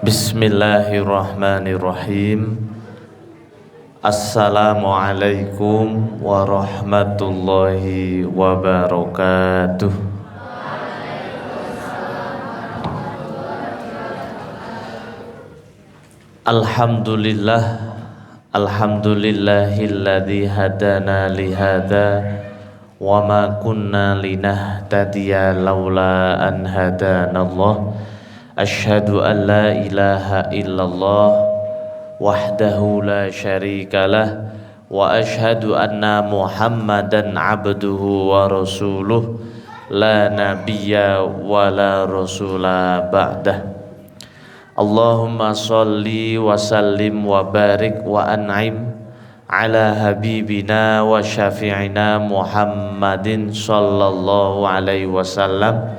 Bismillahirrahmanirrahim. Assalamualaikum warahmatullahi wabarakatuh. Alhamdulillah, alhamdulillahilladzi hadana lihada wa ma kunna linahtadiya laula an hadanallah. Asyhadu an la ilaha illallah wahdahu la syarikalah wa asyhadu anna Muhammadan abduhu wa rasuluh la nabiyya wa la rasula ba'dah. Allahumma sholli wa sallim wa barik wa an'im ala habibina wa syafi'ina Muhammadin sallallahu alaihi wasallam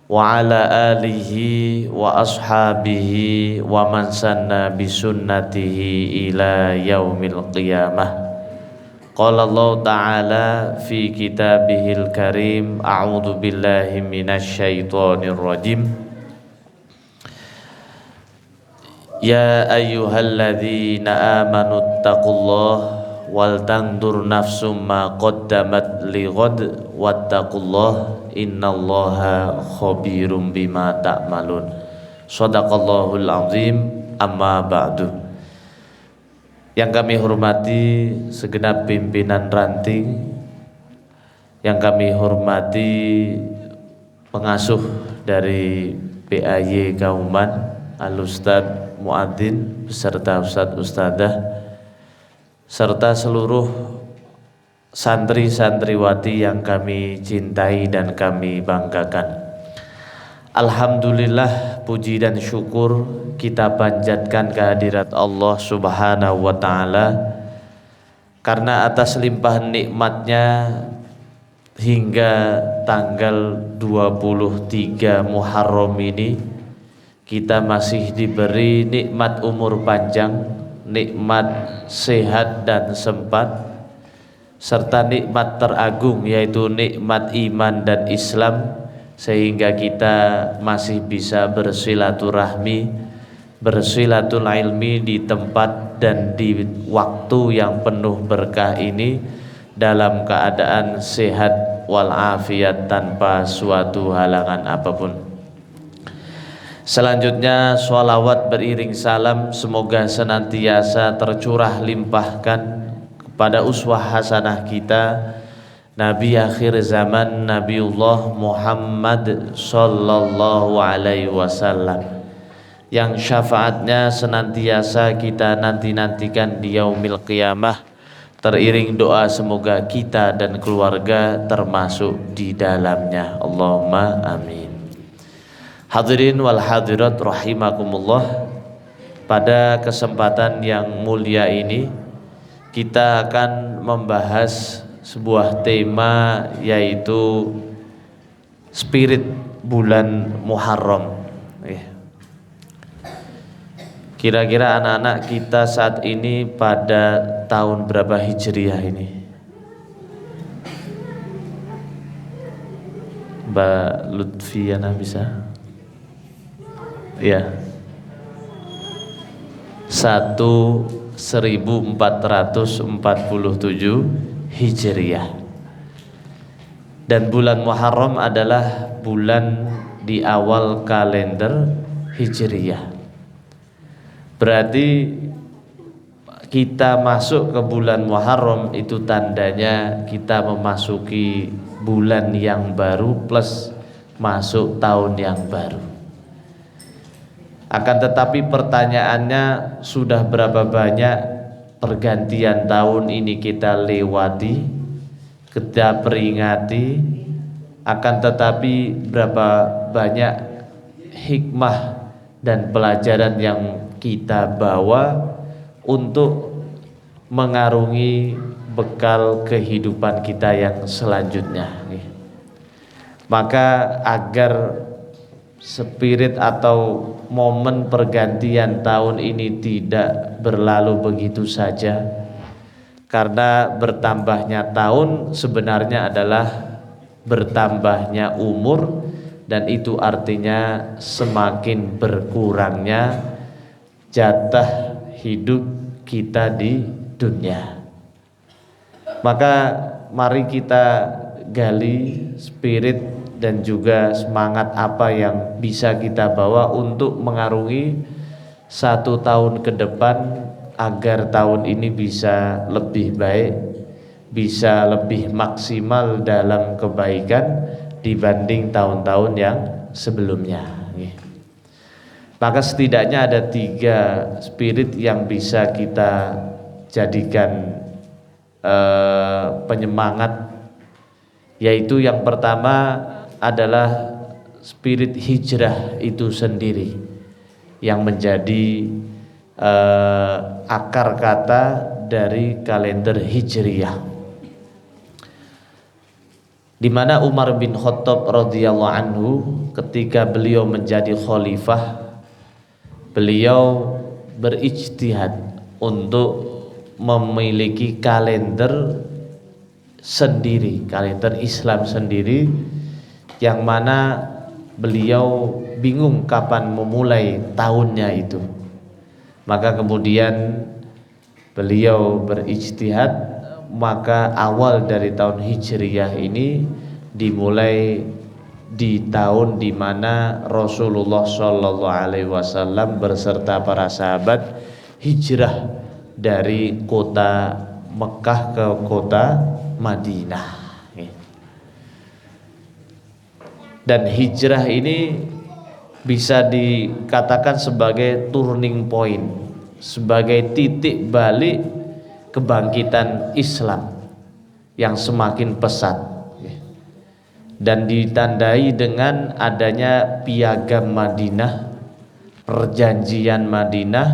wa ala alihi wa ashabihi wa man sanna bisunnatihi ila yaumil qiyamah. Qala Allah ta'ala fi kitabihil karim, a'udzu billahi minasy syaithanir rajim. Ya ayyuhalladzina amanu taqullaha wal tandur nafsum ma qaddamat lighad wattaqullaha innallaha khabirum bima ta'malun. Shadaqallahul azim. Amma ba'du. Yang kami hormati segenap pimpinan ranting, yang kami hormati pengasuh dari PAY Kauman, Al-Ustadz Muadzin beserta Ustadz Ustadzah, serta seluruh santri-santriwati yang kami cintai dan kami banggakan. Alhamdulillah, puji dan syukur kita panjatkan kehadirat Allah Subhanahu wa ta'ala, karena atas limpahan nikmatnya hingga tanggal 23 Muharram ini kita masih diberi nikmat umur panjang, nikmat sehat dan sempat, serta nikmat teragung yaitu nikmat iman dan Islam, sehingga kita masih bisa bersilaturahmi, bersilaturahmi di tempat dan di waktu yang penuh berkah ini dalam keadaan sehat walafiat tanpa suatu halangan apapun. Selanjutnya sholawat beriring salam semoga senantiasa tercurah limpahkan pada uswah hasanah kita Nabi akhir zaman, Nabiullah Muhammad sallallahu alaihi wasallam, yang syafaatnya senantiasa kita nanti-nantikan di yaumil qiyamah. Teriring doa semoga kita dan keluarga termasuk di dalamnya. Allahumma amin. Hadirin wal hadirat rahimakumullah. Pada kesempatan yang mulia ini kita akan membahas sebuah tema, yaitu spirit bulan Muharram. Kira-kira anak-anak kita saat ini pada tahun berapa Hijriah ini? Mbak Lutfiana bisa? Ya. 1447 Hijriah. Dan bulan Muharram adalah bulan di awal kalender Hijriah. Berarti kita masuk ke bulan Muharram itu tandanya kita memasuki bulan yang baru plus masuk tahun yang baru. Akan tetapi pertanyaannya, sudah berapa banyak pergantian tahun ini kita lewati, kita peringati, akan tetapi berapa banyak hikmah dan pelajaran yang kita bawa untuk mengarungi bekal kehidupan kita yang selanjutnya. Maka agar spirit atau momen pergantian tahun ini tidak berlalu begitu saja, karena bertambahnya tahun sebenarnya adalah bertambahnya umur, dan itu artinya semakin berkurangnya jatah hidup kita di dunia. Maka mari kita gali spirit dan juga semangat apa yang bisa kita bawa untuk mengarungi 1 tahun ke depan agar tahun ini bisa lebih baik, bisa lebih maksimal dalam kebaikan dibanding tahun-tahun yang sebelumnya. Maka setidaknya ada 3 spirit yang bisa kita jadikan penyemangat, yaitu yang pertama adalah spirit hijrah itu sendiri yang menjadi akar kata dari kalender Hijriyah, di mana Umar bin Khattab radhiyallahu anhu ketika beliau menjadi khalifah, beliau berijtihad untuk memiliki kalender sendiri, kalender Islam sendiri, yang mana beliau bingung kapan memulai tahunnya itu. Maka kemudian beliau berijtihad, maka awal dari tahun Hijriyah ini dimulai di tahun di mana Rasulullah Shallallahu Alaihi Wasallam beserta para sahabat hijrah dari kota Mekah ke kota Madinah. Dan hijrah ini bisa dikatakan sebagai turning point, sebagai titik balik kebangkitan Islam yang semakin pesat, dan ditandai dengan adanya piagam Madinah, perjanjian Madinah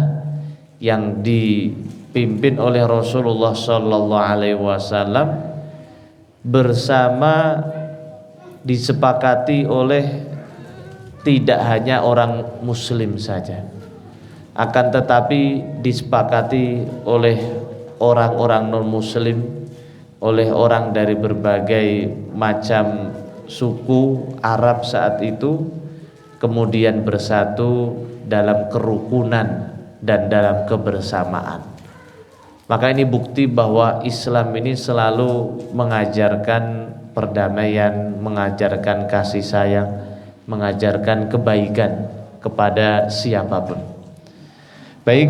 yang dipimpin oleh Rasulullah Sallallahu Alaihi Wasallam bersama, disepakati oleh tidak hanya orang muslim saja, akan tetapi disepakati oleh orang-orang non muslim, oleh orang dari berbagai macam suku Arab saat itu, kemudian bersatu dalam kerukunan dan dalam kebersamaan. Maka ini bukti bahwa Islam ini selalu mengajarkan perdamaian, mengajarkan kasih sayang, mengajarkan kebaikan kepada siapapun. Baik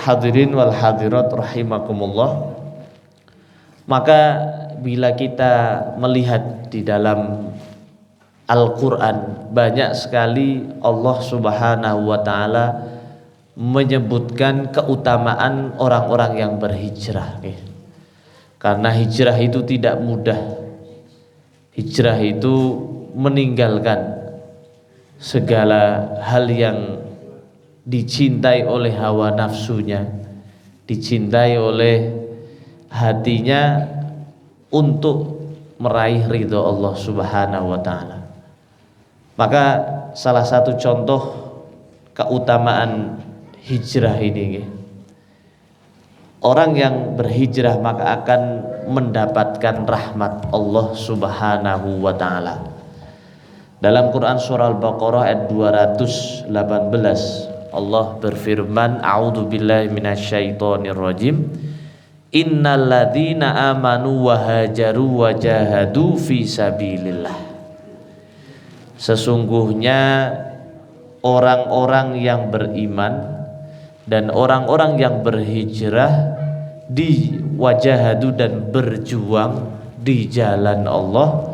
hadirin wal hadirat rahimakumullah, maka bila kita melihat di dalam Al-Quran, banyak sekali Allah Subhanahu wa ta'ala menyebutkan keutamaan orang-orang yang berhijrah. Karena hijrah itu tidak mudah. Hijrah itu meninggalkan segala hal yang dicintai oleh hawa nafsunya, dicintai oleh hatinya, untuk meraih ridho Allah Subhanahu wa ta'ala. Maka salah satu contoh keutamaan hijrah ini, orang yang berhijrah maka akan mendapatkan rahmat Allah Subhanahu wa ta'ala. Dalam Quran surah Al-Baqarah ayat 218, Allah berfirman, a'udzubillahi minasyaitonirrajim, innalladzina amanu wa hajaru wa jahadu fi sabilillah. Sesungguhnya orang-orang yang beriman dan orang-orang yang berhijrah di wajahadu dan berjuang di jalan Allah,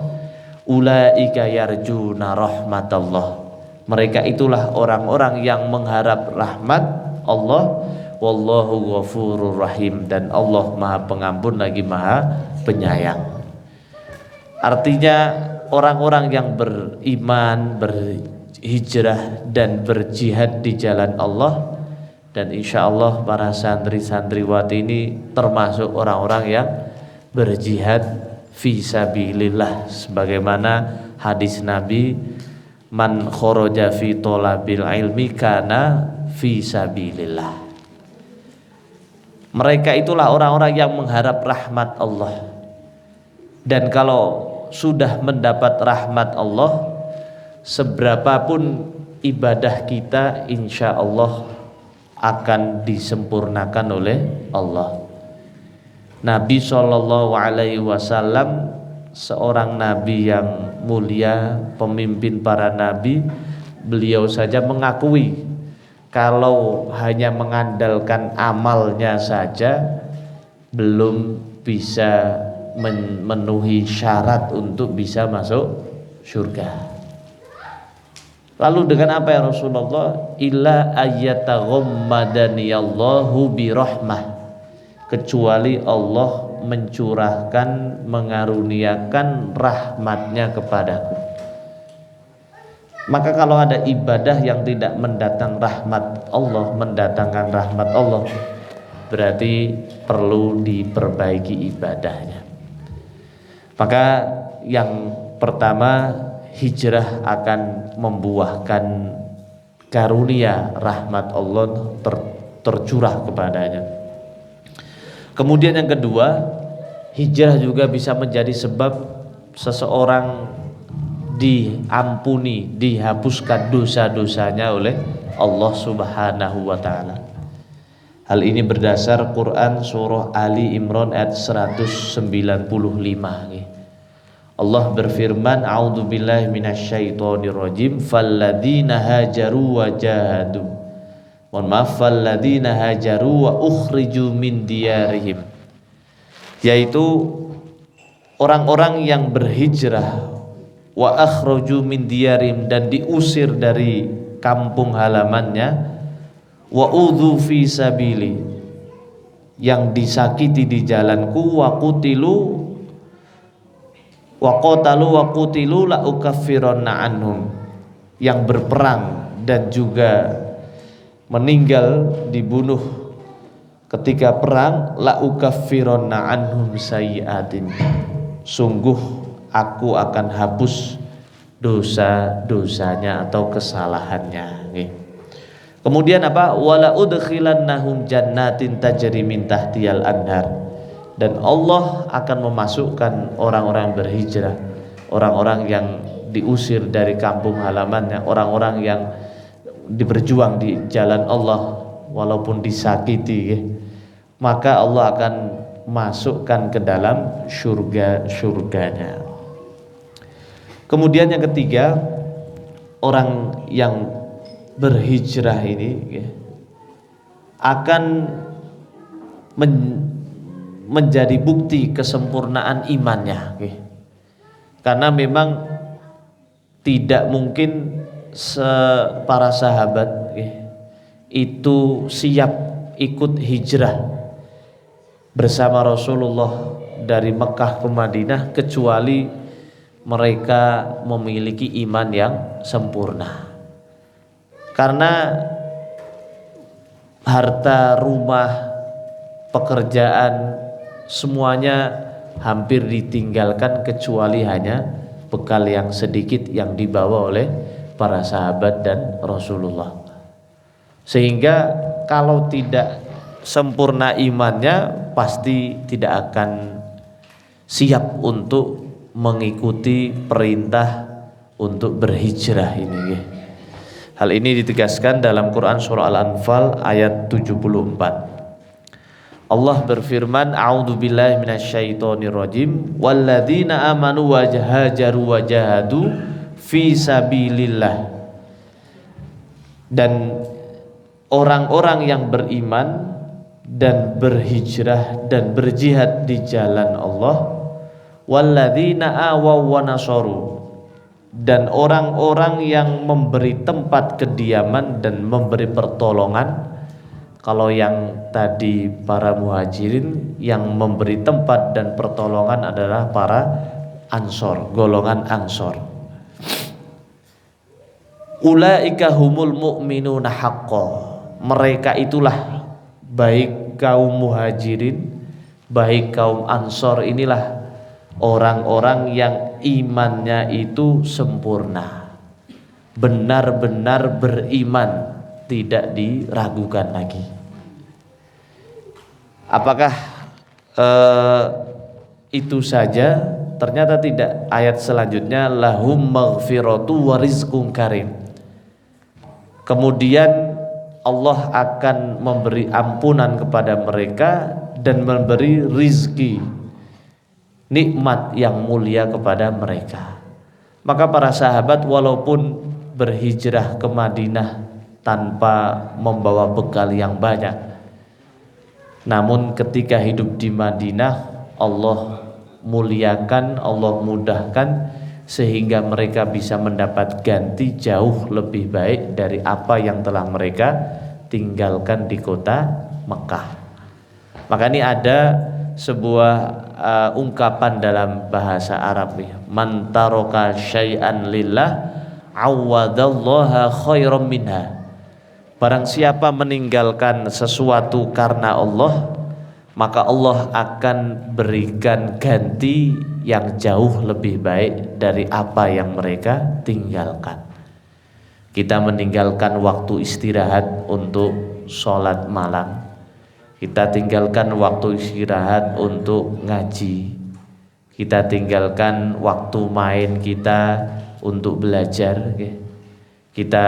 ulaika yarjuna rahmatallah, mereka itulah orang-orang yang mengharap rahmat Allah. Wallahu ghafurur rahim, dan Allah Maha Pengampun lagi Maha Penyayang. Artinya orang-orang yang beriman, berhijrah dan berjihad di jalan Allah, dan insya Allah para santri-santriwati ini termasuk orang-orang yang berjihad fi sabilillah, sebagaimana hadis Nabi, man kharaja fi thalabil ilmi kana fi sabilillah. Mereka itulah orang-orang yang mengharap rahmat Allah, dan kalau sudah mendapat rahmat Allah, seberapapun ibadah kita insya Allah akan disempurnakan oleh Allah. Nabi Shallallahu Alaihi Wasallam seorang nabi yang mulia, pemimpin para nabi, beliau saja mengakui kalau hanya mengandalkan amalnya saja belum bisa memenuhi syarat untuk bisa masuk surga. Lalu dengan apa ya Rasulullah? Illa ayyataghammadaniyallahu birahmah, kecuali Allah mencurahkan, mengaruniakan rahmatnya kepadaku. Maka kalau ada ibadah yang tidak mendatangkan rahmat Allah, berarti perlu diperbaiki ibadahnya. Maka yang pertama, hijrah akan membuahkan karunia rahmat Allah tercurah kepadanya. Kemudian yang kedua, hijrah juga bisa menjadi sebab seseorang diampuni, dihapuskan dosa-dosanya oleh Allah Subhanahu wa taala. Hal ini berdasar Quran surah Ali Imran ayat 195. Allah berfirman, a'udzubillahi minasyaitonirrajim, falladzina hajaru wa jahadu. Mohon maaf, falladzina hajaru wa ukhriju min diyarihim, yaitu orang-orang yang berhijrah, wa akhraju min diyarihim, dan diusir dari kampung halamannya, wa udzu fi sabili, yang disakiti di jalanku, wa qutilu wa qatalu wa qutilu la ukaffiranna anhum, yang berperang dan juga meninggal dibunuh ketika perang, la ukaffiranna anhum sayyi'atin, sungguh aku akan hapus dosa-dosanya atau kesalahannya. Kemudian apa? Wala udkhilannahum jannatin tajri min tahtiyal anhar, dan Allah akan memasukkan orang-orang berhijrah, orang-orang yang diusir dari kampung halamannya, orang-orang yang berjuang di jalan Allah walaupun disakiti, maka Allah akan masukkan ke dalam surganya. Kemudian yang ketiga, orang yang berhijrah ini akan menjadi bukti kesempurnaan imannya, karena memang tidak mungkin para sahabat itu siap ikut hijrah bersama Rasulullah dari Mekah ke Madinah kecuali mereka memiliki iman yang sempurna. Karena harta, rumah, pekerjaan, semuanya hampir ditinggalkan kecuali hanya bekal yang sedikit yang dibawa oleh para sahabat dan Rasulullah. Sehingga kalau tidak sempurna imannya, pasti tidak akan siap untuk mengikuti perintah untuk berhijrah ini. Hal ini ditegaskan dalam Quran surah Al-Anfal ayat 74. Allah berfirman, a'udzubillahi minasyaitonirrajim, walladzina amanu wa hajaru wa jahadu fi sabilillah, dan orang-orang yang beriman dan berhijrah dan berjihad di jalan Allah, walladzina awaw wa nasaru, dan orang-orang yang memberi tempat kediaman dan memberi pertolongan. Kalau yang tadi para muhajirin, yang memberi tempat dan pertolongan adalah para ansor, golongan ansor. Ulaika humul mu'minuna haqqo, mereka itulah, baik kaum muhajirin, baik kaum ansor, inilah orang-orang yang imannya itu sempurna, benar-benar beriman, tidak diragukan lagi. Apakah itu saja? ternyata tidak. Ayat selanjutnya lahum maghfiratu wa rizqun karim. Kemudian Allah akan memberi ampunan kepada mereka dan memberi rizki, nikmat yang mulia kepada mereka. Maka para sahabat walaupun berhijrah ke Madinah tanpa membawa bekal yang banyak, namun ketika hidup di Madinah Allah muliakan, Allah mudahkan sehingga mereka bisa mendapat ganti jauh lebih baik dari apa yang telah mereka tinggalkan di kota Mekah. Maka ini ada sebuah ungkapan dalam bahasa Arab nih, man taraka syai'an lillah awadallaha khairam minha. Barang siapa meninggalkan sesuatu karena Allah, maka Allah akan berikan ganti yang jauh lebih baik dari apa yang mereka tinggalkan. Kita meninggalkan waktu istirahat untuk sholat malam, kita tinggalkan waktu istirahat untuk ngaji, kita tinggalkan waktu main kita untuk belajar, kita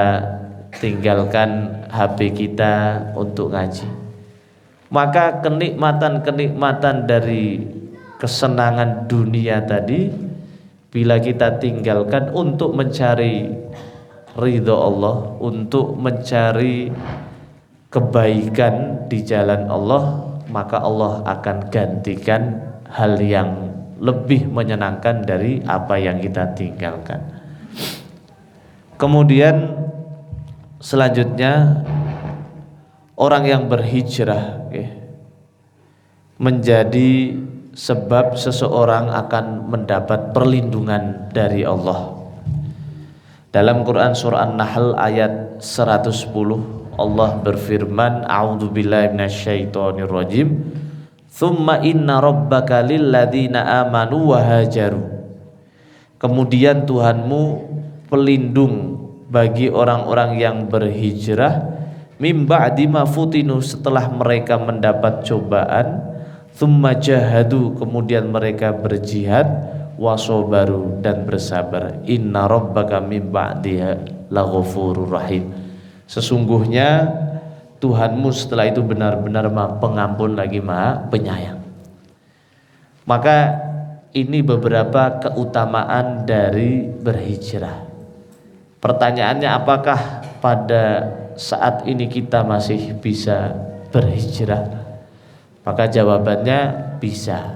tinggalkan HP kita untuk ngaji. Maka kenikmatan-kenikmatan dari kesenangan dunia tadi bila kita tinggalkan untuk mencari ridho Allah, untuk mencari kebaikan di jalan Allah, maka Allah akan gantikan hal yang lebih menyenangkan dari apa yang kita tinggalkan. Kemudian selanjutnya orang yang berhijrah menjadi sebab seseorang akan mendapat perlindungan dari Allah. Dalam Quran surah An-Nahl ayat 110 Allah berfirman, a'udzubillahi minasyaitonirrajim, tsumma inna rabbaka lilladzina amanu wa hajaru. Kemudian Tuhanmu pelindung bagi orang-orang yang berhijrah mim ba'di ma futinu, setelah mereka mendapat cobaan, tsumma jahadu, kemudian mereka berjihad, wasobaru, dan bersabar, inna rabbaka mim ba'diha laghafurur rahim. Sesungguhnya Tuhanmu setelah itu benar-benar Maha Pengampun lagi Maha Penyayang. Maka ini beberapa keutamaan dari berhijrah. Pertanyaannya, apakah pada saat ini kita masih bisa berhijrah? Maka jawabannya bisa.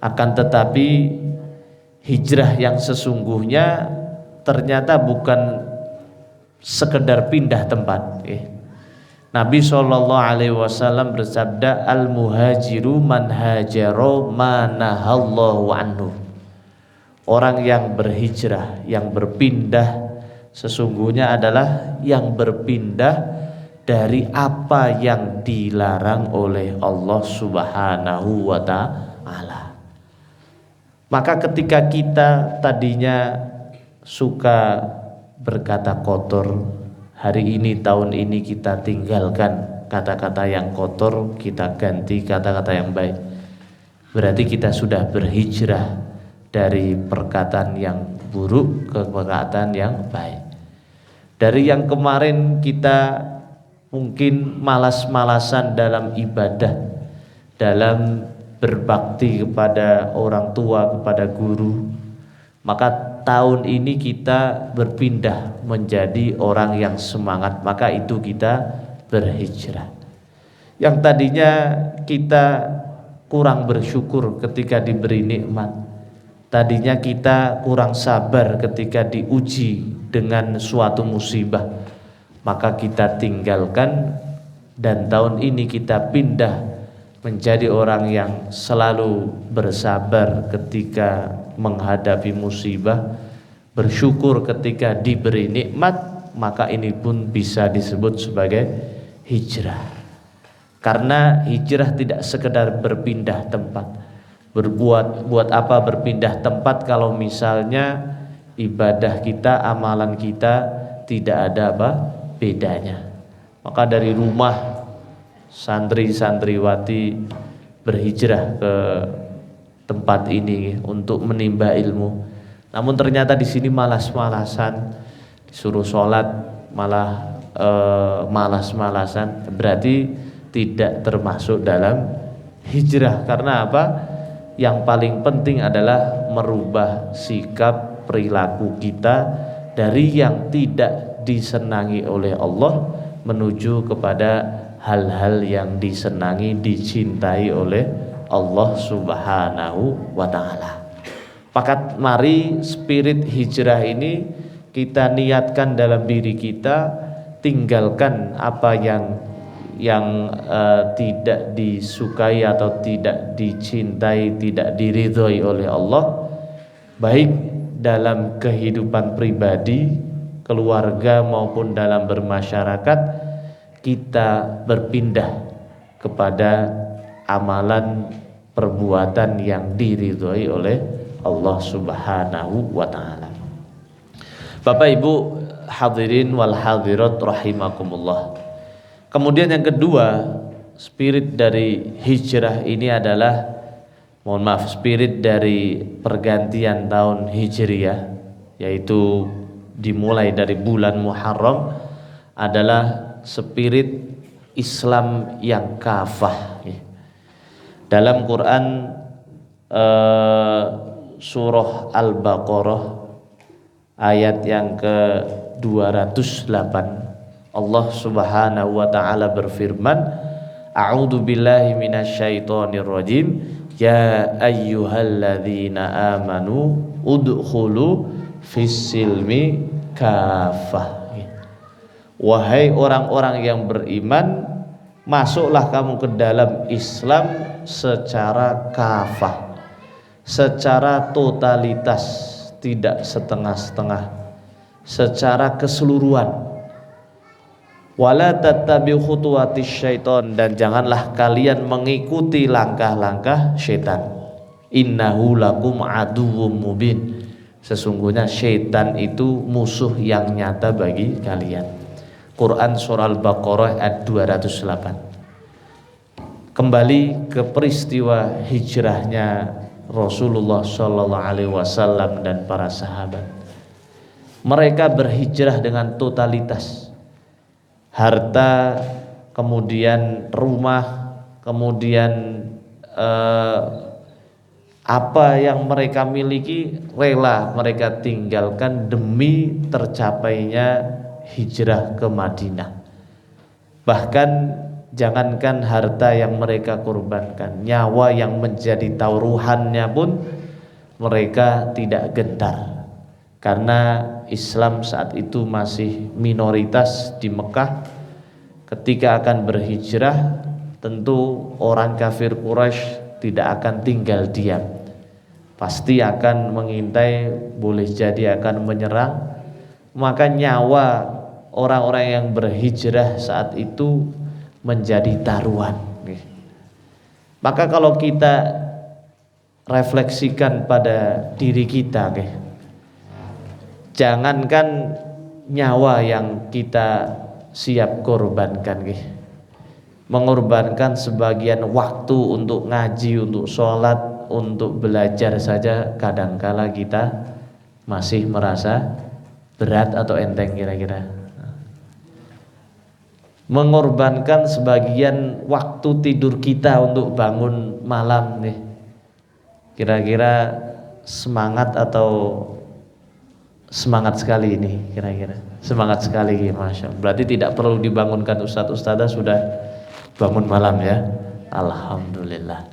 Akan tetapi hijrah yang sesungguhnya ternyata bukan sekedar pindah tempat. Nabi SAW bersabda, al muhajiru man hajaro manahallahu anhu. Orang yang berhijrah, yang berpindah, sesungguhnya adalah yang berpindah dari apa yang dilarang oleh Allah Subhanahu wa ta'ala. Maka ketika kita tadinya suka berkata kotor, hari ini tahun ini kita tinggalkan kata-kata yang kotor, kita ganti kata-kata yang baik. Berarti kita sudah berhijrah dari perkataan yang buruk ke perkataan yang baik. Dari yang kemarin kita mungkin malas-malasan dalam ibadah, dalam berbakti kepada orang tua, kepada guru, maka tahun ini kita berpindah menjadi orang yang semangat, maka itu kita berhijrah. Yang tadinya kita kurang bersyukur ketika diberi nikmat, tadinya kita kurang sabar ketika diuji dengan suatu musibah, maka kita tinggalkan, dan tahun ini kita pindah menjadi orang yang selalu bersabar ketika menghadapi musibah, bersyukur ketika diberi nikmat, maka ini pun bisa disebut sebagai hijrah. Karena hijrah tidak sekedar berpindah tempat. Buat apa berpindah tempat kalau misalnya ibadah kita, amalan kita tidak ada apa bedanya. Maka dari rumah santri-santriwati berhijrah ke tempat ini untuk menimba ilmu. Namun ternyata di sini malas-malasan, disuruh sholat malah malas-malasan, berarti tidak termasuk dalam hijrah. Karena apa? Yang paling penting adalah merubah sikap perilaku kita dari yang tidak disenangi oleh Allah menuju kepada hal-hal yang disenangi, dicintai oleh Allah Subhanahu wa ta'ala. Maka mari spirit hijrah ini kita niatkan dalam diri kita, tinggalkan apa yang tidak disukai atau tidak dicintai, tidak diridhoi oleh Allah, baik dalam kehidupan pribadi, keluarga maupun dalam bermasyarakat. Kita berpindah kepada amalan perbuatan yang diridhoi oleh Allah Subhanahu wa ta'ala. Bapak Ibu hadirin wal hadirat rahimakumullah. Kemudian yang kedua, spirit dari hijrah ini adalah, spirit dari pergantian tahun Hijriah, yaitu dimulai dari bulan Muharram, adalah spirit Islam yang kafah. Dalam Quran surah Al-Baqarah ayat yang ke-208, Allah Subhanahu wa ta'ala berfirman, A'udzu billahi minasyaitonir rajim, ya ayyuhalladzina amanu udkhulu fis-silmi kafah. Wahai orang-orang yang beriman, masuklah kamu ke dalam Islam secara kafah, secara totalitas, tidak setengah-setengah, secara keseluruhan. Wala tattabi'u khutuwatis syaiton, dan janganlah kalian mengikuti langkah-langkah syaitan. Innahu lakum aduwwum mubin, sesungguhnya syaitan itu musuh yang nyata bagi kalian. Quran surah Al-Baqarah ayat 208. Kembali ke peristiwa hijrahnya Rasulullah Shallallahu Alaihi Wasallam dan para sahabat. Mereka berhijrah dengan totalitas, harta, kemudian rumah, kemudian apa yang mereka miliki rela mereka tinggalkan demi tercapainya hijrah ke Madinah. Bahkan jangankan harta yang mereka korbankan, nyawa yang menjadi taruhannya pun mereka tidak gentar. Karena Islam saat itu masih minoritas di Mekah. Ketika akan berhijrah, tentu orang kafir Quraisy tidak akan tinggal diam, pasti akan mengintai, boleh jadi akan menyerang. Maka nyawa orang-orang yang berhijrah saat itu menjadi taruhan. Maka kalau kita refleksikan pada diri kita, jangankan nyawa yang kita siap korbankan, mengorbankan sebagian waktu untuk ngaji, untuk sholat, untuk belajar saja kadangkala kita masih merasa berat atau enteng kira-kira. Mengorbankan sebagian waktu tidur kita untuk bangun malam nih, kira-kira semangat atau semangat sekali ini, kira-kira semangat sekali, Masya Allah. Berarti tidak perlu dibangunkan ustadz-ustadzah sudah bangun malam ya, alhamdulillah.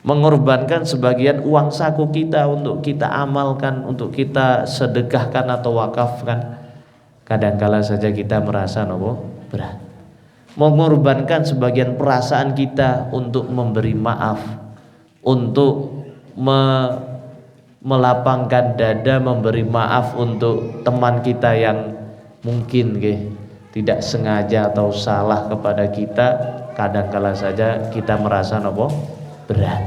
Mengorbankan sebagian uang saku kita untuk kita amalkan, untuk kita sedekahkan atau wakafkan, kadangkala saja kita merasa berat. Mengorbankan sebagian perasaan kita untuk memberi maaf, untuk melapangkan dada, memberi maaf untuk teman kita yang mungkin tidak sengaja atau salah kepada kita, kadangkala saja kita merasa berat.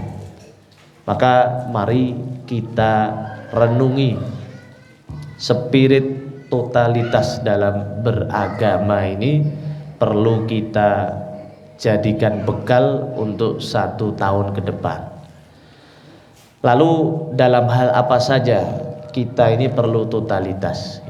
Maka mari kita renungi spirit totalitas dalam beragama ini, perlu kita jadikan bekal untuk 1 tahun ke depan. Lalu dalam hal apa saja kita ini perlu totalitas?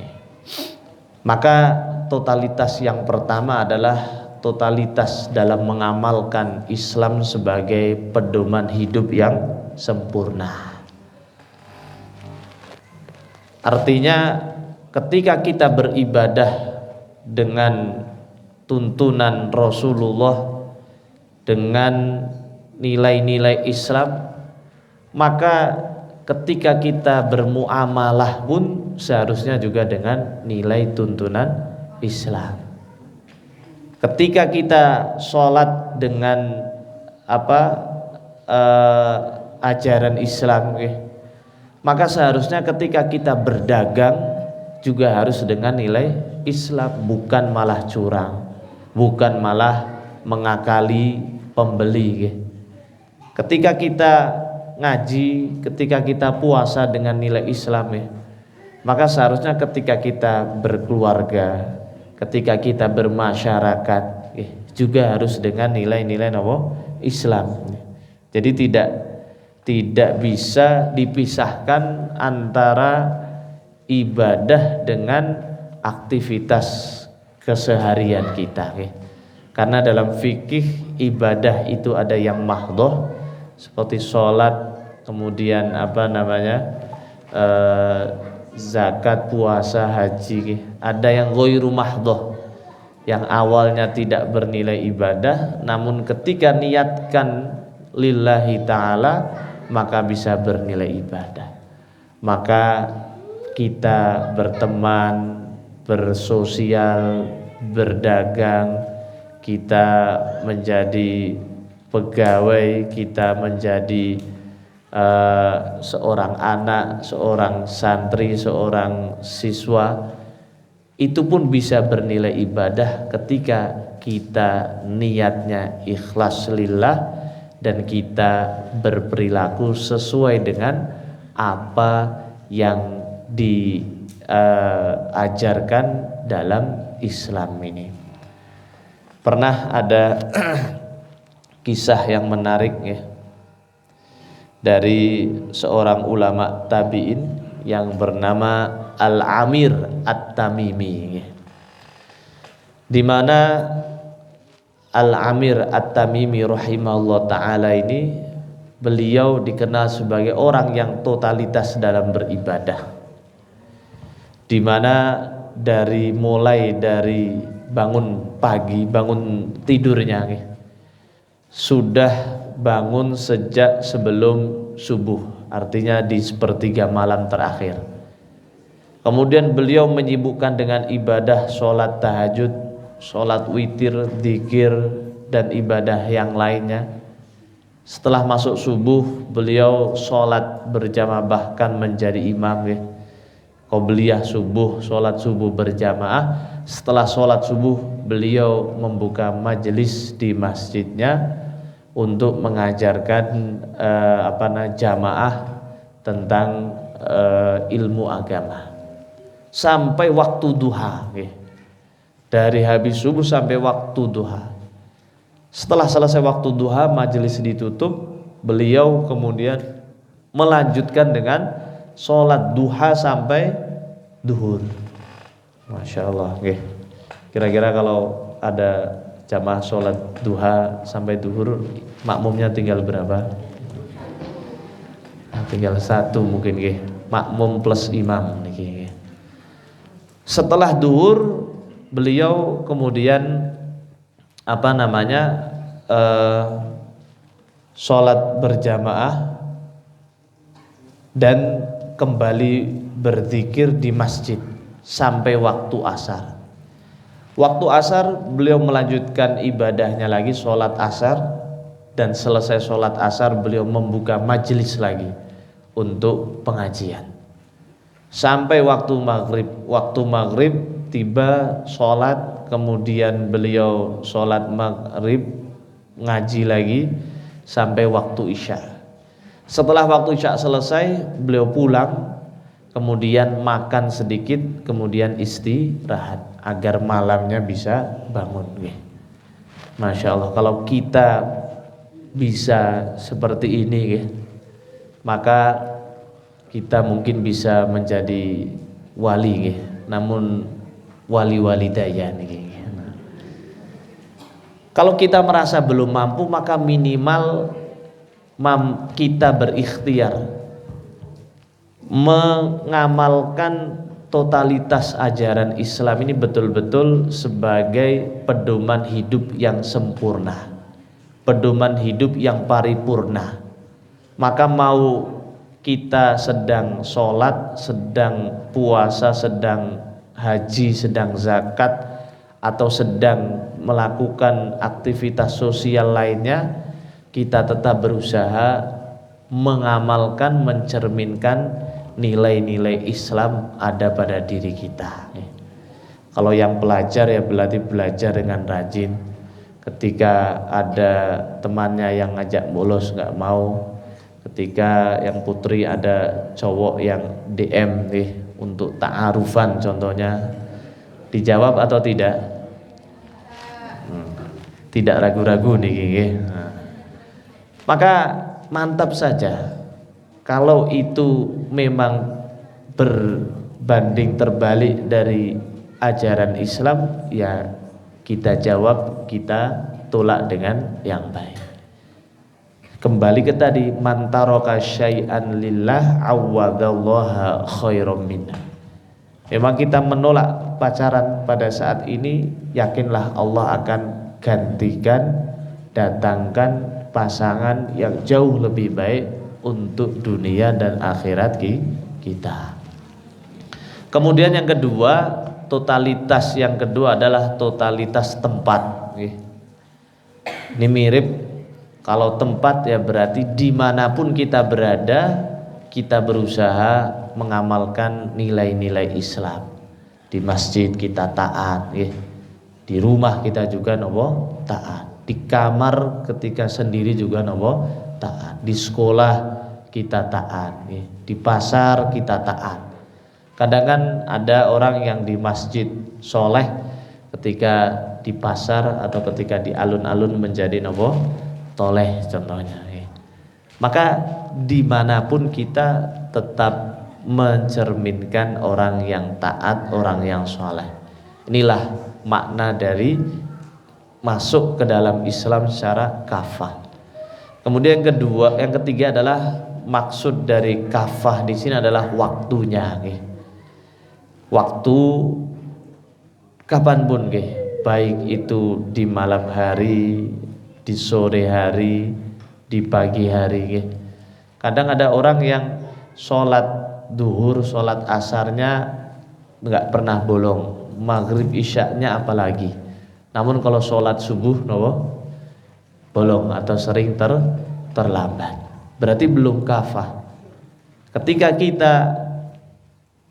Maka totalitas yang pertama adalah totalitas dalam mengamalkan Islam sebagai pedoman hidup yang sempurna. Artinya ketika kita beribadah dengan tuntunan Rasulullah, dengan nilai-nilai Islam, maka ketika kita bermuamalah pun seharusnya juga dengan nilai tuntunan Islam. Ketika kita sholat dengan ajaran Islam, maka seharusnya ketika kita berdagang juga harus dengan nilai Islam, bukan malah curang, bukan malah mengakali pembeli. Ketika kita ngaji, ketika kita puasa dengan nilai Islam, maka seharusnya ketika kita berkeluarga, ketika kita bermasyarakat, juga harus dengan nilai-nilai Islam. Jadi tidak bisa dipisahkan antara ibadah dengan aktivitas keseharian kita. Karena dalam fikih ibadah itu ada yang mahdhoh seperti sholat, kemudian zakat, puasa, haji. Ada yang ghairu mahdhoh, yang awalnya tidak bernilai ibadah, namun ketika niatkan lillahi ta'ala maka bisa bernilai ibadah. Maka kita berteman, bersosial, berdagang, kita menjadi pegawai, kita menjadi seorang anak, seorang santri, seorang siswa, itu pun bisa bernilai ibadah ketika kita niatnya ikhlas lillah dan kita berperilaku sesuai dengan apa yang diajarkan dalam Islam ini. Pernah ada kisah yang menarik dari seorang ulama tabi'in yang bernama Al-Amir At-Tamimi, di mana Al-Amir At-Tamimi rahimahullah ta'ala ini beliau dikenal sebagai orang yang totalitas dalam beribadah, di mana mulai dari bangun pagi, bangun tidurnya sudah bangun sejak sebelum subuh, artinya di sepertiga malam terakhir. Kemudian beliau menyibukkan dengan ibadah sholat tahajud, sholat witir, zikir, dan ibadah yang lainnya. Setelah masuk subuh beliau sholat berjamaah, bahkan menjadi imam qobliyah subuh, sholat subuh berjamaah. Setelah sholat subuh beliau membuka majelis di masjidnya untuk mengajarkan jamaah tentang ilmu agama sampai waktu duha, dari habis subuh sampai waktu duha. Setelah selesai waktu duha, majelis ditutup, beliau kemudian melanjutkan dengan sholat duha sampai duhur. Masya Allah. Kira-kira kalau ada jamaah sholat duha sampai duhur, makmumnya tinggal berapa? Tinggal satu mungkin, makmum plus imam. Setelah duhur beliau kemudian sholat berjamaah dan kembali berzikir di masjid sampai waktu asar. Waktu asar beliau melanjutkan ibadahnya lagi, sholat asar, dan selesai sholat asar beliau membuka majelis lagi untuk pengajian sampai waktu maghrib. Waktu maghrib tiba, sholat, kemudian beliau sholat maghrib, ngaji lagi sampai waktu isya. Setelah waktu isya selesai beliau pulang, kemudian makan sedikit, kemudian istirahat agar malamnya bisa bangun. Masya Allah, kalau kita bisa seperti ini maka kita mungkin bisa menjadi wali nggih. Namun wali-wali daya niki. Kalau kita merasa belum mampu, maka minimal kita berikhtiar mengamalkan totalitas ajaran Islam ini betul-betul sebagai pedoman hidup yang sempurna, pedoman hidup yang paripurna. Maka mau kita sedang sholat, sedang puasa, sedang haji, sedang zakat, atau sedang melakukan aktivitas sosial lainnya, kita tetap berusaha mengamalkan, mencerminkan nilai-nilai Islam ada pada diri kita. Kalau yang pelajar ya berarti belajar dengan rajin. Ketika ada temannya yang ngajak bolos nggak mau, ketika yang putri ada cowok yang DM nih untuk ta'arufan contohnya, dijawab atau tidak? Tidak ragu-ragu nih. Maka mantap saja. Kalau itu memang berbanding terbalik dari ajaran Islam, ya kita jawab, kita tolak dengan yang baik. Kembali ke tadi, man taraka syai'an lillah awadallaha khairam minna. Memang kita menolak pacaran pada saat ini, yakinlah Allah akan gantikan, datangkan pasangan yang jauh lebih baik untuk dunia dan akhirat kita. Kemudian yang kedua, totalitas yang kedua adalah totalitas tempat. Ini mirip, kalau tempat ya berarti dimanapun kita berada, kita berusaha mengamalkan nilai-nilai Islam. Di masjid kita taat, di rumah kita juga taat, di kamar ketika sendiri juga taat, di sekolah kita taat, di pasar kita taat. Kadang kan ada orang yang di masjid soleh, ketika di pasar atau ketika di alun-alun menjadi toleh contohnya. Maka dimanapun kita tetap mencerminkan orang yang taat, orang yang soleh. Inilah makna dari masuk ke dalam Islam secara kafah. Kemudian yang ketiga adalah maksud dari kafah di sini adalah waktunya. Waktu kapanpun, baik itu di malam hari, di sore hari, di pagi hari. Kadang ada orang yang sholat duhur, sholat asarnya nggak pernah bolong, maghrib isyaknya apalagi. Namun kalau sholat subuh bolong atau sering terlambat, berarti belum kafah. Ketika kita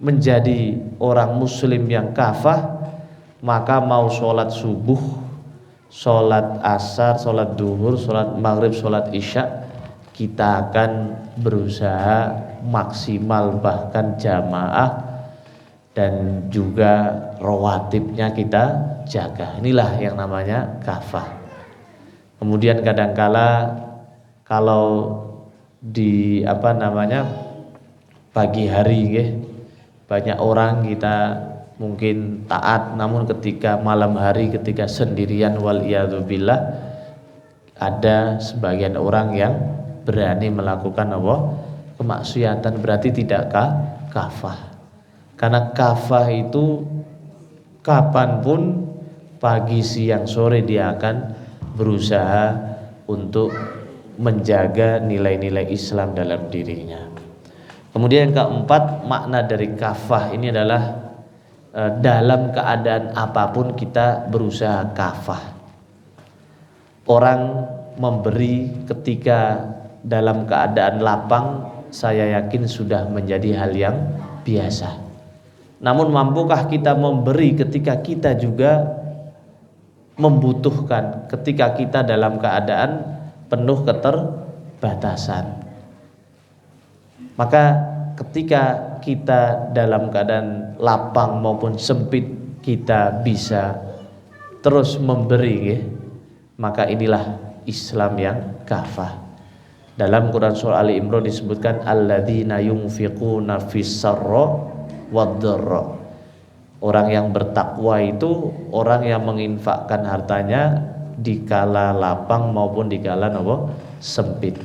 menjadi orang muslim yang kafah, maka mau sholat subuh, sholat asar, sholat duhur, sholat maghrib, sholat isya, kita akan berusaha maksimal, bahkan jamaah, dan juga rawatibnya kita jaga. Inilah yang namanya kafah. Kemudian kadangkala kalau di pagi hari, banyak orang kita mungkin taat, namun ketika malam hari, ketika sendirian, waliyadzubillah, ada sebagian orang yang berani melakukan kemaksiatan, berarti tidak kafah. Karena kafah itu kapanpun, pagi, siang, sore, dia akan berusaha untuk menjaga nilai-nilai Islam dalam dirinya. Kemudian yang keempat, makna dari kafah ini adalah dalam keadaan apapun kita berusaha kafah. Orang memberi ketika dalam keadaan lapang, saya yakin sudah menjadi hal yang biasa. Namun mampukah kita memberi ketika kita juga membutuhkan, ketika kita dalam keadaan penuh keterbatasan? Maka ketika kita dalam keadaan lapang maupun sempit, kita bisa terus memberi, maka inilah Islam yang kafah. Dalam Quran surah Ali Imran disebutkan alladzina yunfiquna fis-sarra wad-dharra. Orang yang bertakwa itu orang yang menginfakkan hartanya di kala lapang maupun di kala sempit.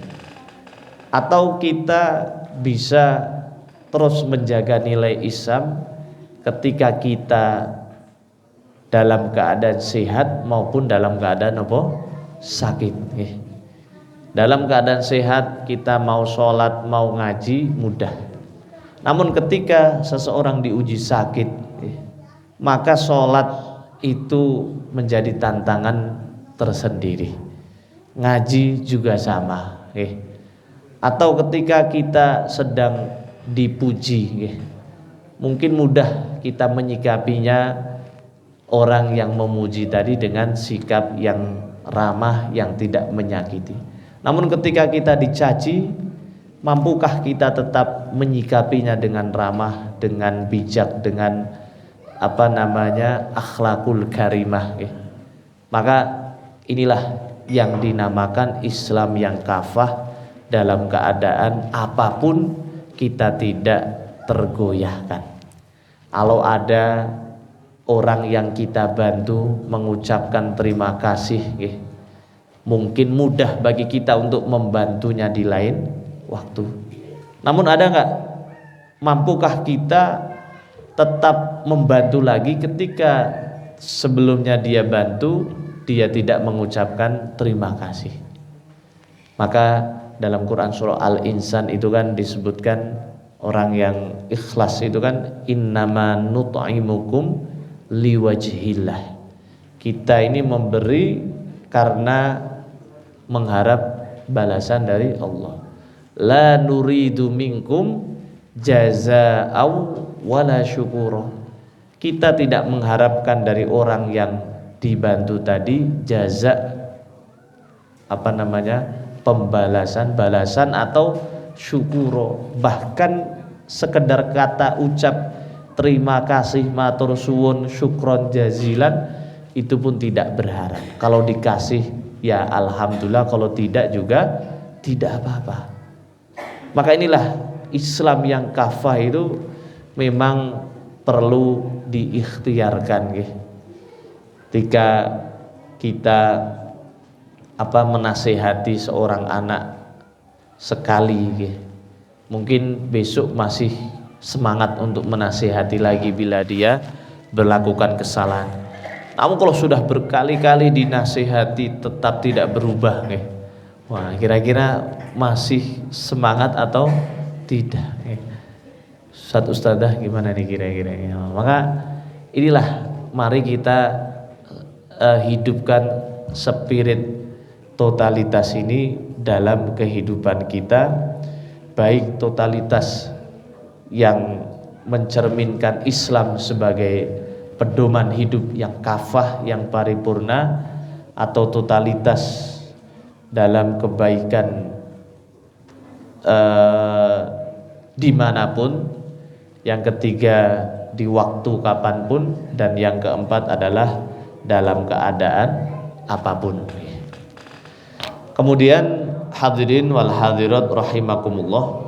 Atau kita bisa terus menjaga nilai Islam ketika kita dalam keadaan sehat maupun dalam keadaan sakit. Dalam keadaan sehat kita mau sholat, mau ngaji mudah. Namun ketika seseorang diuji sakit, maka sholat itu menjadi tantangan tersendiri. Ngaji juga sama. Atau ketika kita sedang dipuji, mungkin mudah kita menyikapinya orang yang memuji tadi dengan sikap yang ramah, yang tidak menyakiti. Namun ketika kita dicaci, mampukah kita tetap menyikapinya dengan ramah, dengan bijak, dengan akhlakul karimah. Maka inilah yang dinamakan Islam yang kafah. Dalam keadaan apapun kita tidak tergoyahkan. Kalau ada orang yang kita bantu mengucapkan terima kasih, mungkin mudah bagi kita untuk membantunya di lain waktu. Namun ada nggak, mampukah kita tetap membantu lagi ketika sebelumnya dia bantu dia tidak mengucapkan terima kasih? Maka dalam Quran surah Al-Insan itu kan disebutkan orang yang ikhlas itu kan innama nut'imukum liwajhillah. Kita ini memberi karena mengharap balasan dari Allah. La nuridu minkum jazaa'aw wala syukura. Kita tidak mengharapkan dari orang yang dibantu tadi pembalasan, balasan atau syukuro. Bahkan sekedar kata ucap terima kasih, matur suwun, syukron jazilan, itu pun tidak berharap. Kalau dikasih ya alhamdulillah, kalau tidak juga tidak apa-apa. Maka inilah Islam yang kafah itu memang perlu diikhtiarkan. Ketika kita menasehati seorang anak sekali, mungkin besok masih semangat untuk menasehati lagi bila dia melakukan kesalahan. Namun kalau sudah berkali-kali dinasehati tetap tidak berubah, wah kira-kira masih semangat atau tidak? Ustadz Ustadzah gimana nih kira-kira? Maka inilah mari kita hidupkan spirit totalitas ini dalam kehidupan kita, baik totalitas yang mencerminkan Islam sebagai pedoman hidup yang kafah, yang paripurna, atau totalitas dalam kebaikan dimanapun, yang ketiga di waktu kapanpun, dan yang keempat adalah dalam keadaan apapun. Kemudian hadirin wal hadirat rahimakumullah,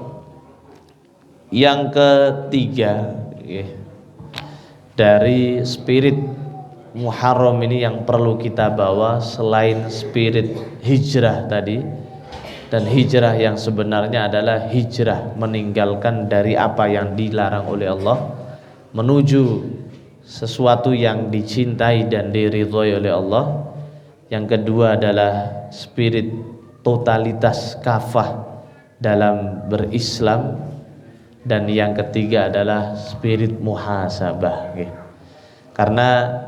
yang ketiga dari spirit Muharram ini yang perlu kita bawa selain spirit hijrah tadi, dan hijrah yang sebenarnya adalah hijrah meninggalkan dari apa yang dilarang oleh Allah menuju sesuatu yang dicintai dan diridhoi oleh Allah. Yang kedua adalah spirit totalitas kafah dalam berislam, dan yang ketiga adalah spirit muhasabah. Karena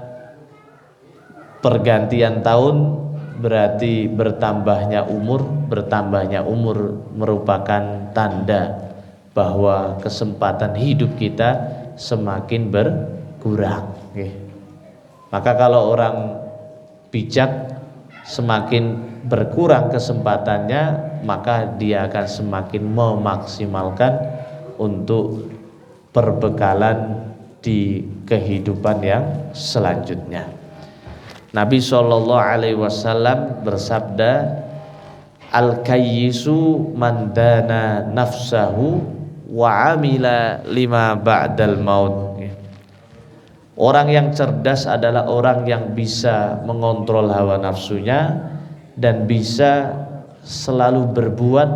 pergantian tahun berarti bertambahnya umur merupakan tanda bahwa kesempatan hidup kita semakin berkurang. Maka kalau orang bijak, semakin berkurang kesempatannya, maka dia akan semakin memaksimalkan untuk perbekalan di kehidupan yang selanjutnya. Nabi SAW bersabda, Al-kayyisu man dana nafsahu wa amila lima ba'dal maut. Orang yang cerdas adalah orang yang bisa mengontrol hawa nafsunya dan bisa selalu berbuat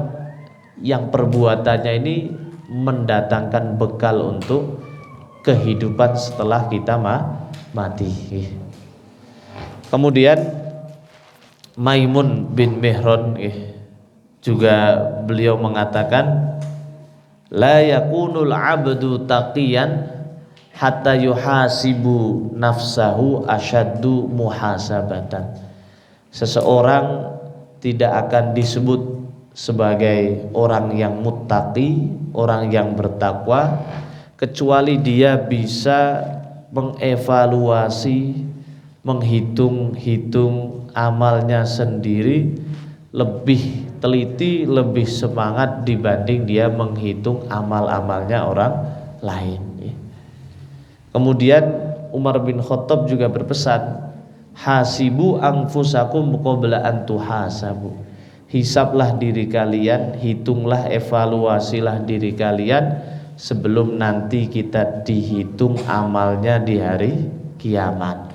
yang perbuatannya ini mendatangkan bekal untuk kehidupan setelah kita mati. Kemudian Maimun bin Mihran juga beliau mengatakan, la yakunul abdu taqiyan hatta yuhasibu nafsahu asyaddu muhasabatan. Seseorang tidak akan disebut sebagai orang yang muttaqi, orang yang bertakwa, kecuali dia bisa mengevaluasi, menghitung-hitung amalnya sendiri lebih teliti, lebih semangat dibanding dia menghitung amal-amalnya orang lain. Kemudian Umar bin Khattab juga berpesan, hasibu anfusakum qabla an tuhasabu. Hisablah diri kalian, hitunglah, evaluasilah diri kalian sebelum nanti kita dihitung amalnya di hari kiamat.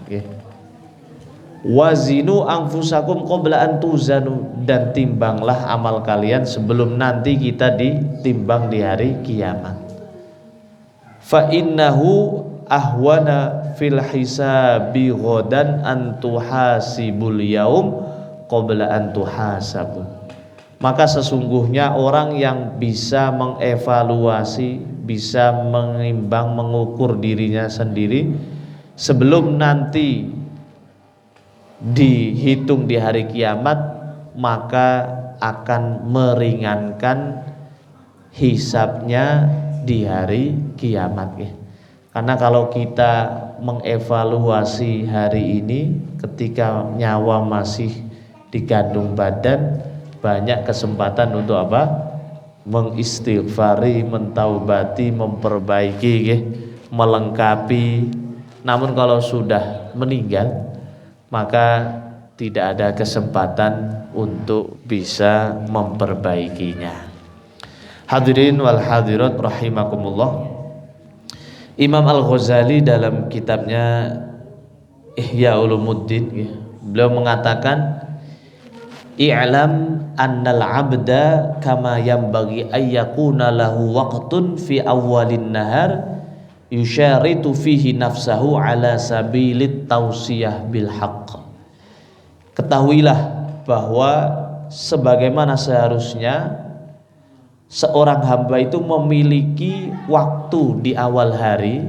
Wazinu anfusakum qabla an tuzanu, dan timbanglah amal kalian sebelum nanti kita ditimbang di hari kiamat. Fa innahu ahwana fil hisabi ghadan an tuhasibul yaum qabla an tuhasabu. Maka sesungguhnya orang yang bisa mengevaluasi, bisa menimbang, mengukur dirinya sendiri sebelum nanti dihitung di hari kiamat, maka akan meringankan hisabnya di hari kiamat. Karena kalau kita mengevaluasi hari ini ketika nyawa masih digandung badan, banyak kesempatan untuk apa? Mengistighfari, mentaubati, memperbaiki, melengkapi. Namun kalau sudah meninggal, maka tidak ada kesempatan untuk bisa memperbaikinya. Hadirin wal hadirat rahimakumullah. Imam Al-Ghazali dalam kitabnya Ihya Ulumuddin, beliau mengatakan, i'lam annal abda kama yanbaghi ayyakuna lahu waqtun fi awwalin nahar yusyaritu fihi nafsahu ala sabilit tausiyah bil haqq. Ketahuilah bahwa sebagaimana seharusnya seorang hamba itu memiliki waktu di awal hari,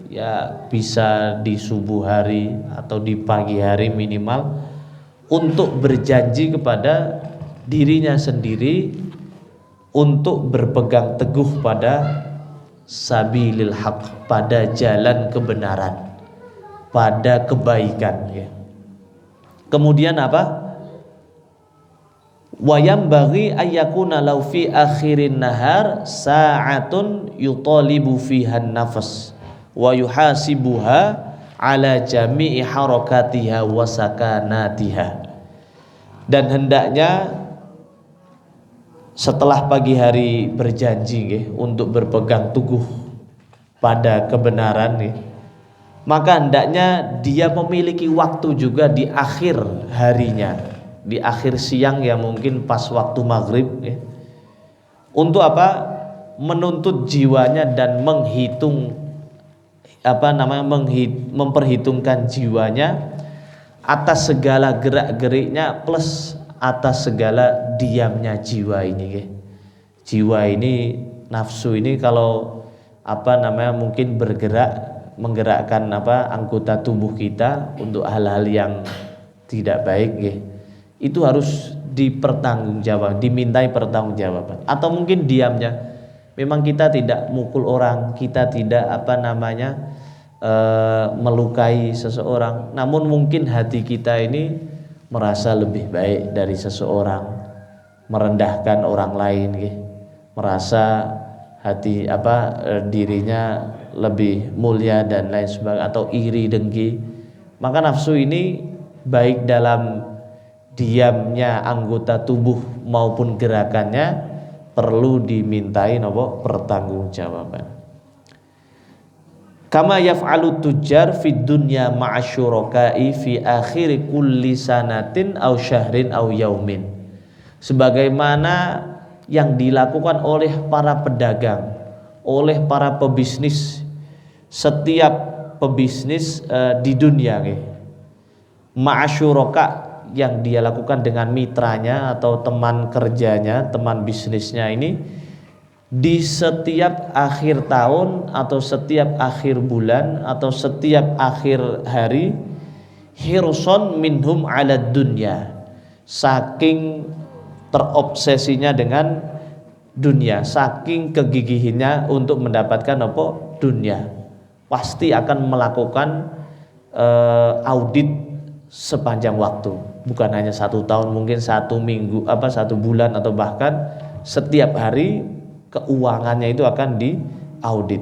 ya bisa di subuh hari atau di pagi hari minimal, untuk berjanji kepada dirinya sendiri untuk berpegang teguh pada sabilil haq, pada jalan kebenaran, pada kebaikan. Kemudian apa? Wa yambaghi ayyakuna law fi akhirin nahar sa'atun yutalibu fiha an-nafas wa yuhasibuha ala jami'i harakatiha wa sakanatiha. Dan hendaknya setelah pagi hari berjanji untuk berpegang teguh pada kebenaran, maka hendaknya dia memiliki waktu juga di akhir harinya, di akhir siang, ya mungkin pas waktu maghrib, untuk apa? Menuntut jiwanya dan memperhitungkan jiwanya atas segala gerak-geriknya plus atas segala diamnya jiwa ini. Jiwa ini, nafsu ini kalau mungkin menggerakkan anggota tubuh kita untuk hal-hal yang tidak baik, itu harus dipertanggungjawab, dimintai pertanggungjawaban. Atau mungkin diamnya, memang kita tidak mukul orang, kita tidak melukai seseorang, namun mungkin hati kita ini merasa lebih baik dari seseorang, merendahkan orang lain, merasa hati dirinya lebih mulia dan lain sebagainya, atau iri, dengki. Maka nafsu ini baik dalam diamnya anggota tubuh maupun gerakannya perlu dimintai pertanggungjawaban. Kama yaf'alu tujjar fid dunya ma'asyuraka'i fi akhir kulli sanatin aw syahrin aw yaumin. Sebagaimana yang dilakukan oleh para pedagang, oleh para pebisnis, setiap pebisnis di dunia ma'asyuraka yang dia lakukan dengan mitranya atau teman kerjanya, teman bisnisnya ini, di setiap akhir tahun atau setiap akhir bulan atau setiap akhir hari, hirson minhum ala dunya, saking terobsesinya dengan dunia, saking kegigihannya untuk mendapatkan dunia, pasti akan melakukan audit sepanjang waktu, bukan hanya 1 tahun, mungkin 1 minggu, 1 bulan, atau bahkan setiap hari keuangannya itu akan diaudit.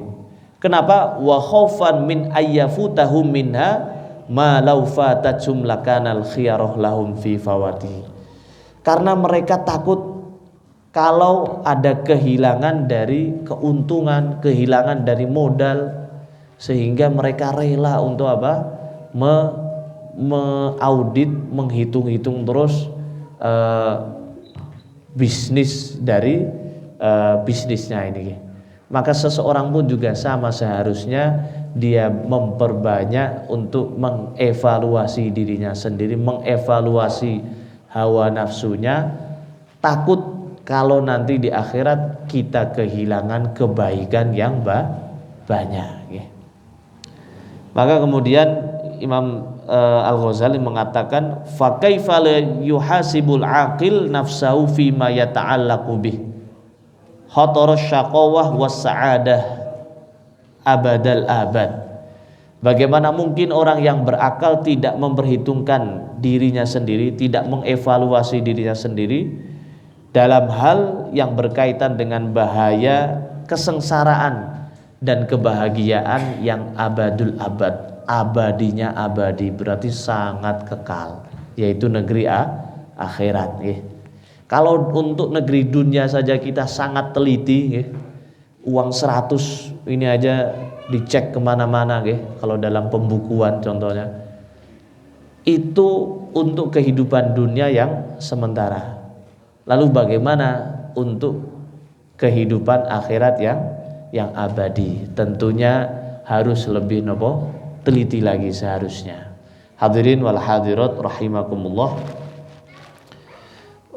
Kenapa? Wa khaufan min ayyafutahum minha ma law fatatum lakanal khiyarah lahum fi fawati. Karena mereka takut kalau ada kehilangan dari keuntungan, kehilangan dari modal, sehingga mereka rela untuk mengaudit, menghitung-hitung terus bisnis dari bisnisnya ini. Maka seseorang pun juga sama, seharusnya dia memperbanyak untuk mengevaluasi dirinya sendiri, mengevaluasi hawa nafsunya, takut kalau nanti di akhirat kita kehilangan kebaikan yang banyak. Maka kemudian Imam Al-Ghazali mengatakan, fa kaifa la yuhasibul aqil nafsahu fi ma yata'allaqu bih khatar syaqawah was sa'adah abadal abad. Bagaimana mungkin orang yang berakal tidak memperhitungkan dirinya sendiri, tidak mengevaluasi dirinya sendiri dalam hal yang berkaitan dengan bahaya kesengsaraan dan kebahagiaan yang abadul abad, abadinya abadi, berarti sangat kekal, yaitu negeri akhirat. Kalau untuk negeri dunia saja kita sangat teliti, uang 100 ini aja dicek kemana-mana, kalau dalam pembukuan contohnya, itu untuk kehidupan dunia yang sementara. Lalu bagaimana untuk kehidupan akhirat yang abadi? Tentunya harus lebih teliti lagi seharusnya. Hadirin wal hadirat rahimakumullah.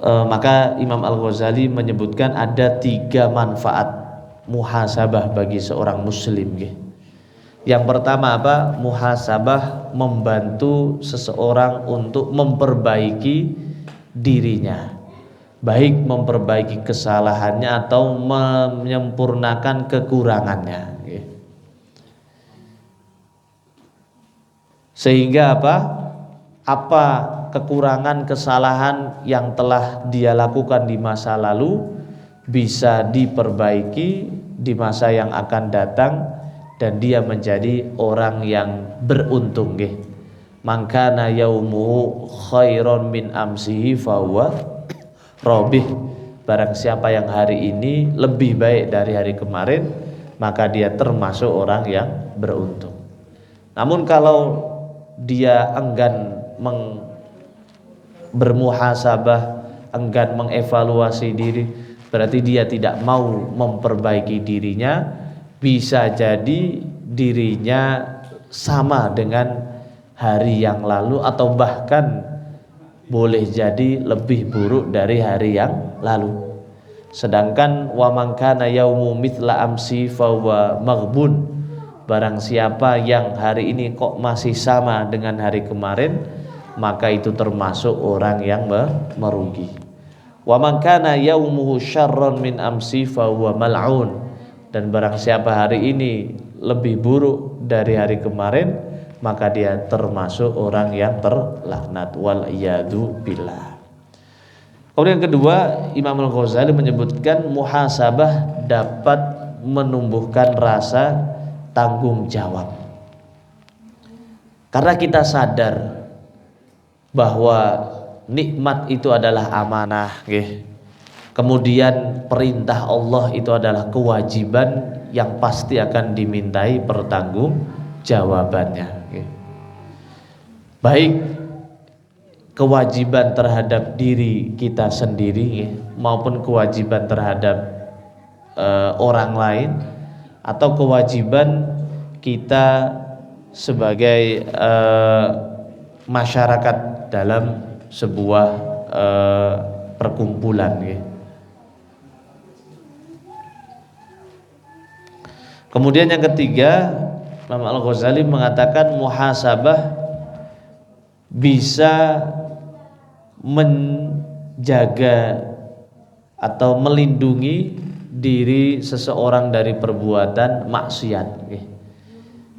Maka Imam Al-Ghazali menyebutkan ada 3 manfaat muhasabah bagi seorang muslim. Yang pertama muhasabah membantu seseorang untuk memperbaiki dirinya, baik memperbaiki kesalahannya atau menyempurnakan kekurangannya. Sehingga apa kekurangan kesalahan yang telah dia lakukan di masa lalu bisa diperbaiki di masa yang akan datang, dan dia menjadi orang yang beruntung. Mangkana yaumuhu khairon min amsihi fahuwa robih. Barang siapa yang hari ini lebih baik dari hari kemarin, maka dia termasuk orang yang beruntung. Namun kalau dia enggan bermuhasabah, enggan mengevaluasi diri, berarti dia tidak mau memperbaiki dirinya. Bisa jadi dirinya sama dengan hari yang lalu, atau bahkan boleh jadi lebih buruk dari hari yang lalu. Sedangkan wa man kana yaumu mithla amsi fa huwa maghbun. Barang siapa yang hari ini kok masih sama dengan hari kemarin, maka itu termasuk orang yang merugi. Wa man kana yaumuhu syarran min amsi fa huwa mal'un. Dan barang siapa hari ini lebih buruk dari hari kemarin, maka dia termasuk orang yang terlaknat, wal iyadu billah. Kemudian yang kedua, Imam Al-Ghazali menyebutkan muhasabah dapat menumbuhkan rasa tanggung jawab. Karena kita sadar bahwa nikmat itu adalah amanah, nggih. Kemudian perintah Allah itu adalah kewajiban yang pasti akan dimintai pertanggungjawabannya, nggih. Baik kewajiban terhadap diri kita sendiri, nggih, maupun kewajiban terhadap orang lain, atau kewajiban kita sebagai masyarakat dalam sebuah perkumpulan, ya. Kemudian yang ketiga, Imam Al-Ghazali mengatakan muhasabah bisa menjaga atau melindungi diri seseorang dari perbuatan maksiat, ya.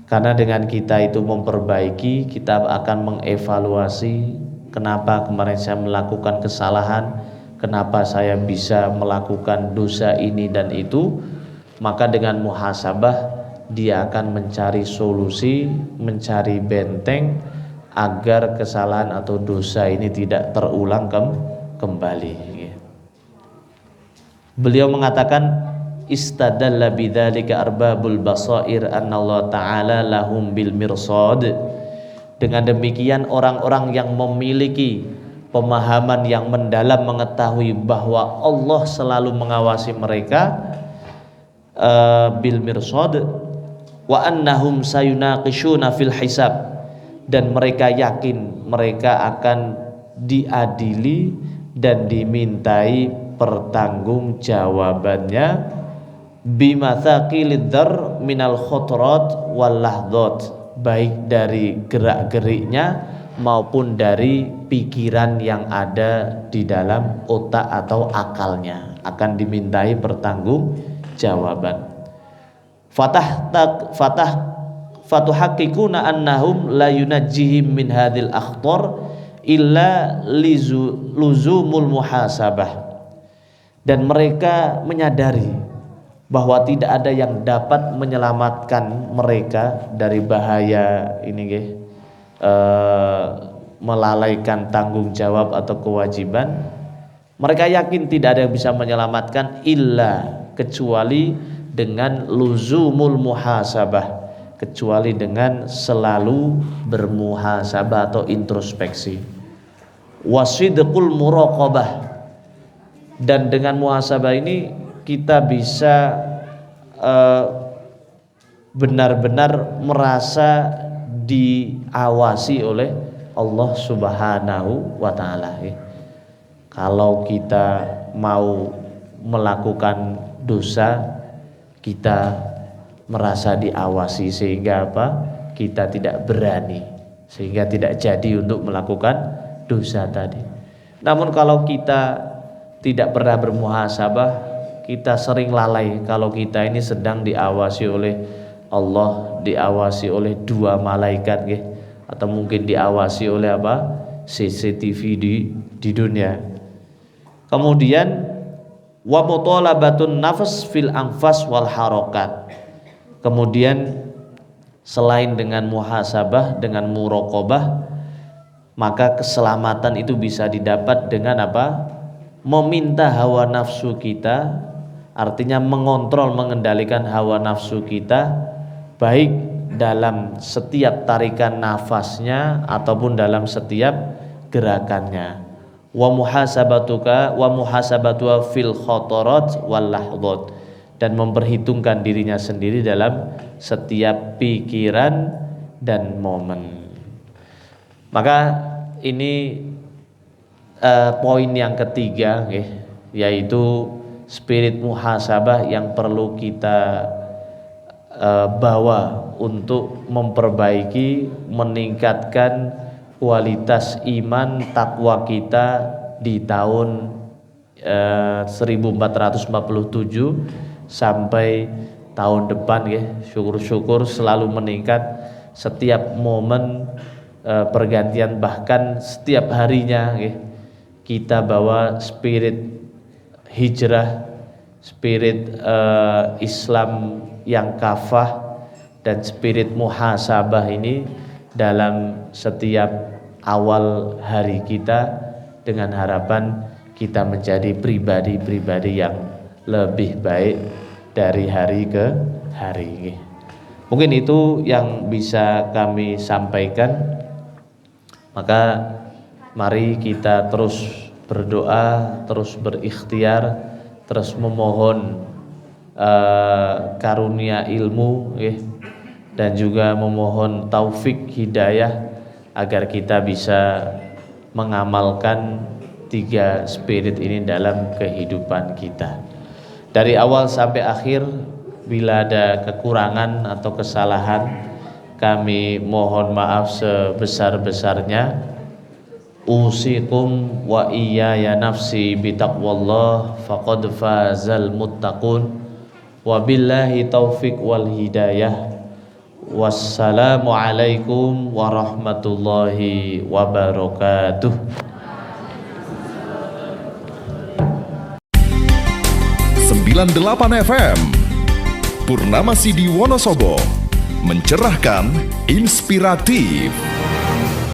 Karena dengan kita itu memperbaiki, kita akan mengevaluasi kenapa kemarin saya melakukan kesalahan, kenapa saya bisa melakukan dosa ini dan itu. Maka dengan muhasabah dia akan mencari solusi, mencari benteng agar kesalahan atau dosa ini tidak terulang kembali. Beliau mengatakan istadalla bidzalika arbabul basair annallahu ta'ala lahum bil mirsad. Dengan demikian orang-orang yang memiliki pemahaman yang mendalam mengetahui bahwa Allah selalu mengawasi mereka bil mirsad wa annahum sayunaqishuna fil hisab, dan mereka yakin mereka akan diadili dan dimintai pertanggungjawabannya bimathaqilid dar minal khutrat wal lahdhat, baik dari gerak-geriknya maupun dari pikiran yang ada di dalam otak atau akalnya akan dimintai pertanggungjawaban. Fatuhaqiquna annahum la yunajjihim min hadhil akhtar illa luzumul muhasabah, dan mereka menyadari bahwa tidak ada yang dapat menyelamatkan mereka dari bahaya ini, melalaikan tanggung jawab atau kewajiban. Mereka yakin tidak ada yang bisa menyelamatkan illa, kecuali dengan luzumul muhasabah, kecuali dengan selalu bermuhasabah atau introspeksi, wasidqul muraqabah, dan dengan muhasabah ini kita bisa benar-benar merasa diawasi oleh Allah Subhanahu wa ta'ala. Kalau kita mau melakukan dosa, kita merasa diawasi sehingga apa? Kita tidak berani, sehingga tidak jadi untuk melakukan dosa tadi. Namun kalau kita tidak pernah bermuhasabah, kita sering lalai kalau kita ini sedang diawasi oleh Allah, diawasi oleh dua malaikat, atau mungkin diawasi oleh apa? CCTV di dunia. Kemudian wa mutalabatun nafs fil anfas wal harakat. Kemudian selain dengan muhasabah, dengan muraqabah, maka keselamatan itu bisa didapat dengan apa? Meminta hawa nafsu kita, artinya mengontrol, mengendalikan hawa nafsu kita, baik dalam setiap tarikan nafasnya ataupun dalam setiap gerakannya. Wa muhasabatuka wa muhasabatu fil khatarat wal lahdhat, dan memperhitungkan dirinya sendiri dalam setiap pikiran dan momen. Maka ini poin yang ketiga, yaitu spirit muhasabah yang perlu kita bawa untuk memperbaiki, meningkatkan kualitas iman takwa kita di tahun 1447 sampai tahun depan, syukur-syukur selalu meningkat setiap momen pergantian, bahkan setiap harinya, kita bawa spirit hijrah, spirit Islam yang kafah, dan spirit muhasabah ini dalam setiap awal hari kita, dengan harapan kita menjadi pribadi-pribadi yang lebih baik dari hari ke hari. Mungkin itu yang bisa kami sampaikan. Maka mari kita terus berdoa, terus berikhtiar, terus memohon karunia ilmu dan juga memohon taufik hidayah agar kita bisa mengamalkan 3 spirit ini dalam kehidupan kita. Dari awal sampai akhir, bila ada kekurangan atau kesalahan, kami mohon maaf sebesar-besarnya. Usikum wa iyaya nafsi bitaqwallah faqad fazal muttaqun. Wabillahi taufiq wal hidayah. Wassalamu alaikum warahmatullahi wabarakatuh. 98 FM Purnama Sidi Wonosobo, mencerahkan, inspiratif.